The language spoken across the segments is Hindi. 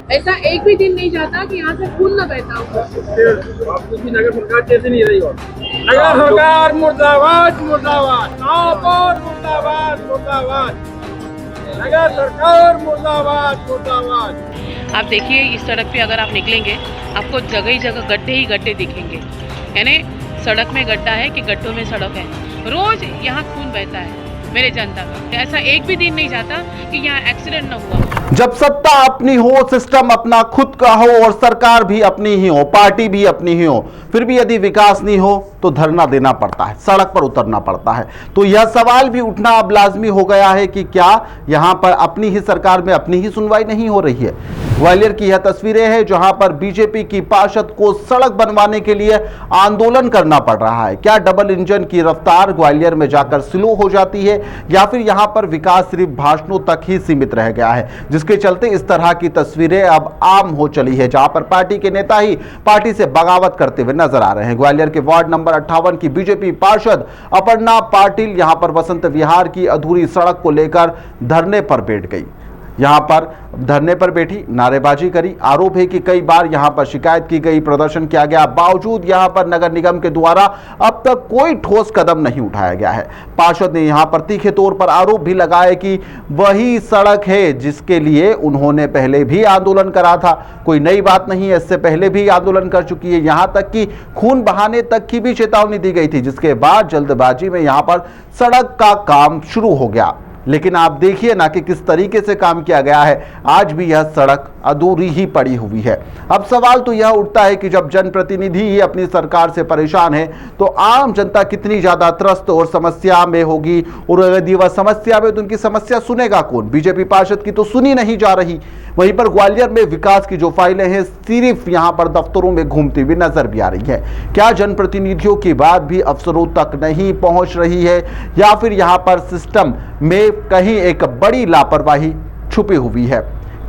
ऐसा एक भी दिन नहीं जाता कि यहाँ से खून न बहता हो। आपकी नगर सरकार कैसे नहीं रही हो? नगर सरकार मुर्दाबाद मुर्दाबाद, महापौर मुर्दाबाद मुर्दाबाद, नगर सरकार मुर्दाबाद मुर्दाबाद। आप देखिए इस सड़क पे अगर आप निकलेंगे आपको जगह ही जगह गड्ढे ही गड्ढे दिखेंगे, यानी सड़क में गड्ढा है कि गड्ढों में सड़क है। रोज यहाँ खून बहता है मेरे जनता का। ऐसा एक भी दिन नहीं जाता कि यहाँ एक्सीडेंट न हुआ। जब सत्ता अपनी हो, सिस्टम अपना खुद का हो और सरकार भी अपनी ही हो, पार्टी भी अपनी ही हो, फिर भी यदि विकास नहीं हो तो धरना देना पड़ता है, सड़क पर उतरना पड़ता है। तो यह सवाल भी उठना अब लाजमी हो गया है कि क्या यहां पर अपनी ही सरकार में अपनी ही सुनवाई नहीं हो रही है। ग्वालियर की यह तस्वीरें हैं जहां पर बीजेपी की पार्षद को सड़क बनवाने के लिए आंदोलन करना पड़ रहा है। क्या डबल इंजन की रफ्तार ग्वालियर में जाकर स्लो हो जाती है या फिर यहां पर विकास सिर्फ भाषणों तक ही सीमित रह गया है, जिसके चलते इस तरह की तस्वीरें अब आम हो चली है, जहां पर पार्टी के नेता ही पार्टी से बगावत करते हुए नजर आ रहे हैं। ग्वालियर के वार्ड नंबर 58 की बीजेपी पार्षद अपर्णा पाटिल यहां पर वसंत विहार की अधूरी सड़क को लेकर धरने पर बैठ गई। यहां पर धरने पर बैठी, नारेबाजी करी। आरोप है कि कई बार यहां पर शिकायत की गई, प्रदर्शन किया गया, बावजूद यहां पर नगर निगम के द्वारा अब तक कोई ठोस कदम नहीं उठाया गया है। पार्षद ने यहां पर तीखे तौर पर आरोप भी लगाए कि वही सड़क है जिसके लिए उन्होंने पहले भी आंदोलन करा था। कोई नई बात नहीं है, इससे पहले भी आंदोलन कर चुकी है। यहां तक कि खून बहाने तक की भी चेतावनी दी गई थी, जिसके बाद जल्दबाजी में यहां पर सड़क का काम शुरू हो गया। लेकिन आप देखिए ना कि किस तरीके से काम किया गया है, आज भी यह सड़क अधूरी ही पड़ी हुई है। अब सवाल तो यह उठता है कि जब जनप्रतिनिधि ही अपनी सरकार से परेशान है तो आम जनता कितनी ज्यादा त्रस्त और समस्या में होगी, और यदि वह समस्या में तो उनकी समस्या सुनेगा कौन? बीजेपी पार्षद की तो सुनी नहीं जा रही। वहीं पर ग्वालियर में विकास की जो फाइलें हैं सिर्फ यहां पर दफ्तरों में घूमती हुई नजर भी आ रही है। क्या जनप्रतिनिधियों की बात भी अफसरों तक नहीं पहुंच रही है या फिर यहां पर सिस्टम में कहीं एक बड़ी लापरवाही छुपी हुई है?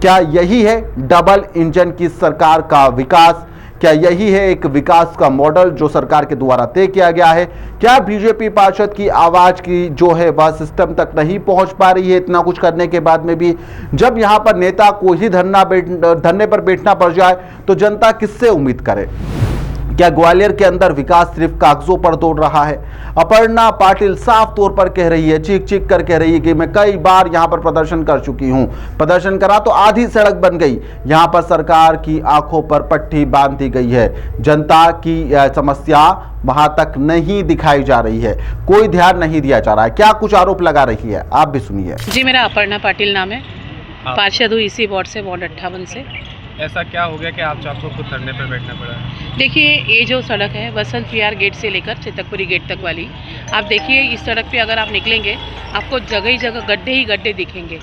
क्या यही है डबल इंजन की सरकार का विकास? क्या यही है एक विकास का मॉडल जो सरकार के द्वारा तय किया गया है? क्या बीजेपी पार्षद की आवाज की जो है वह सिस्टम तक नहीं पहुंच पा रही है? इतना कुछ करने के बाद में भी जब यहां पर नेता को ही धरने पर बैठना पड़ जाए तो जनता किससे उम्मीद करे? क्या ग्वालियर के अंदर विकास सिर्फ कागजों पर दौड़ रहा है? अपर्णा पाटिल साफ तौर पर कह रही है, चीख चीख कर कह रही है कि मैं कई बार यहां पर प्रदर्शन कर चुकी हूं, प्रदर्शन करा तो आधी सड़क बन गई। यहां पर सरकार की आंखों पर पट्टी बांध दी गई है, जनता की समस्या वहां तक नहीं दिखाई जा रही है, कोई ध्यान नहीं दिया जा रहा है। क्या कुछ आरोप लगा रही है, आप भी सुनिए। जी, मेरा अपर्णा पाटिल नाम है, पार्षद हूँ इसी वार्ड से, वार्ड 58 से। ऐसा क्या हो गया कि आपको खुद धरने पर बैठना पड़ा? देखिए, ये जो सड़क है वसंत विहार गेट से लेकर चितकपुरी गेट तक वाली, आप देखिए इस सड़क पे अगर आप निकलेंगे आपको जगह ही जगह गड्ढे ही गड्ढे दिखेंगे,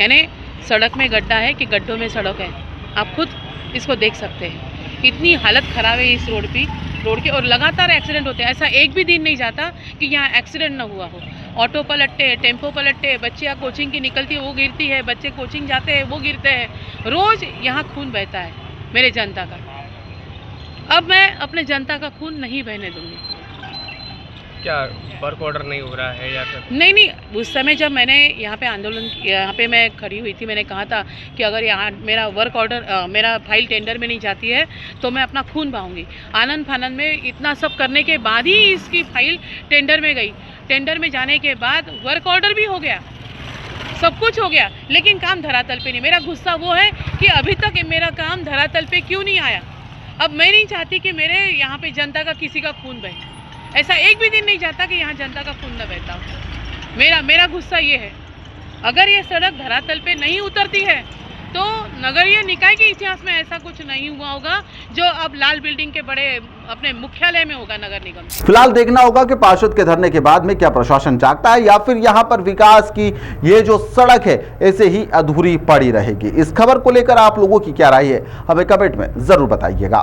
यानी सड़क में गड्ढा है कि गड्ढों में सड़क है। आप खुद इसको देख सकते हैं, इतनी हालत ख़राब है इस रोड के, और लगातार एक्सीडेंट होते हैं। ऐसा एक भी दिन नहीं जाता कि यहाँ एक्सीडेंट ना हुआ हो। ऑटो पलटते, टेम्पो पलटते, बच्चियाँ कोचिंग की निकलती है वो गिरती है, बच्चे कोचिंग जाते हैं वो गिरते हैं। रोज़ यहाँ खून बहता है मेरे जनता का। अब मैं अपने जनता का खून नहीं बहने दूंगी। क्या वर्क ऑर्डर नहीं हो रहा है या फिर? नहीं, उस समय जब मैंने यहाँ पे आंदोलन, यहाँ पे मैं खड़ी हुई थी, मैंने कहा था कि अगर यहाँ मेरा वर्क ऑर्डर, मेरा फाइल टेंडर में नहीं जाती है तो मैं अपना खून बहाऊंगी। आनंद फानंद में इतना सब करने के बाद ही इसकी फाइल टेंडर में गई। टेंडर में जाने के बाद वर्क ऑर्डर भी हो गया, सब कुछ हो गया, लेकिन काम धरातल पे नहीं। मेरा गुस्सा वो है कि अभी तक मेरा काम धरातल पे क्यों नहीं आया। अब मैं नहीं चाहती कि मेरे यहाँ पे जनता का किसी का खून बहे। ऐसा एक भी दिन नहीं जाता कि यहाँ जनता का खून न बहता हो। मेरा गुस्सा ये है, अगर ये सड़क धरातल पे नहीं उतरती है तो नगरीय निकाय के इतिहास में ऐसा कुछ नहीं हुआ होगा जो अब लाल बिल्डिंग के बड़े अपने मुख्यालय में होगा नगर निगम। फिलहाल देखना होगा कि पार्षद के धरने के बाद में क्या प्रशासन जागता है या फिर यहां पर विकास की ये जो सड़क है ऐसे ही अधूरी पड़ी रहेगी। इस खबर को लेकर आप लोगों की क्या राय है, हमें कमेंट में जरूर बताइएगा।